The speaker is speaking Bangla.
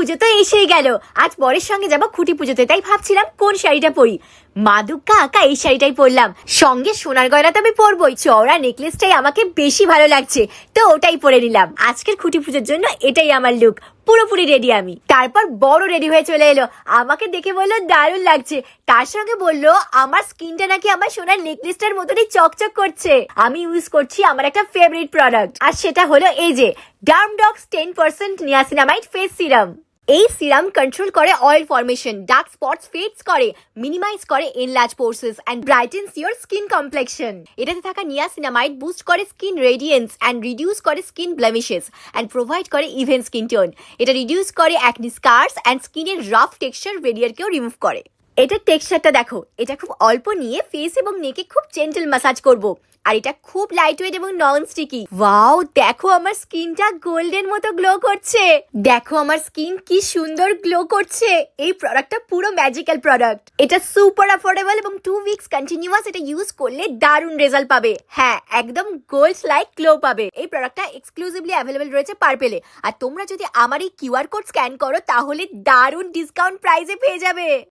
পুজো তো এসেই গেল। আজ বরের সঙ্গে যাবো খুঁটি পুজোতে, তাই ভাবছিলাম কোন শাড়িটা পরি। মা দুগ্গা আঁকা এই শাড়িটাই পরলাম, সঙ্গে সোনার গয়না তো আমি পরবই। চওড়া নেকলেসটাই আমাকে বেশি ভালো লাগছে, তো ওটাই পরে নিলাম। আজকের খুঁটি পুজোর জন্য এটাই আমার লুক, পুরোপুরি রেডি আমি। তারপর বড় রেডি হয়ে চলে এলো, আমাকে দেখে বললো দারুণ লাগছে। তার সঙ্গে বললো আমার স্কিনটা নাকি আমার সোনার নেকলেসটার মতনই চকচক করছে। আমি ইউজ করছি আমার একটা ফেভারিট প্রোডাক্ট, আর সেটা হলো এই যে ডার্মডক্স 10% নিয়াসিনামাইড ফেস সিরাম। এই সিরাম কন্ট্রোল করে oil formation, dark spots fades করে, মিনিমাইজ করে enlarge pores and brightens your skin complexion. এটাতে থাকা নিয়াসিনামাইড বুস্ট করে স্কিন রেডিয়েন্স এন্ড রিডিউস করে স্কিন ব্লেমিশেস এন্ড প্রোভাইড করে ইভেন স্কিন টোন। এটা রিডিউস করে অ্যাকনি স্কার্স এন্ড স্কিনের রাফ টেক্সচার বেরিয়ারকেও রিমুভ করে। এটার টেক্সচারটা দেখো, এটা খুব অল্প নিয়ে ফেস এবং নেকে খুব জেন্টল ম্যাসাজ করব। আর এটা খুব লাইট ওয়েট এবং নন স্টিকি। ওয়াও, দেখো আমার স্কিনটা গোল্ডেন মতো গ্লো করছে। দেখো আমার স্কিন কি সুন্দর গ্লো করছে। এই প্রোডাক্টটা পুরো ম্যাজিক্যাল প্রোডাক্ট। এটা সুপার অ্যাফোর্ডেবল এবং 2 উইকস কন্টিনিউয়াস এটা ইউজ করলে দারুণ রেজাল্ট পাবে। হ্যাঁ, একদম গোল্ড লাইক গ্লো পাবে। এই প্রোডাক্টটা এক্সক্লুসিভলি অ্যাভেলেবল রয়েছে পার্পেলে। আর তোমরা যদি আমার এই কিউআর কোড স্ক্যান করো তাহলে দারুণ ডিসকাউন্ট প্রাইসে পেয়ে যাবে।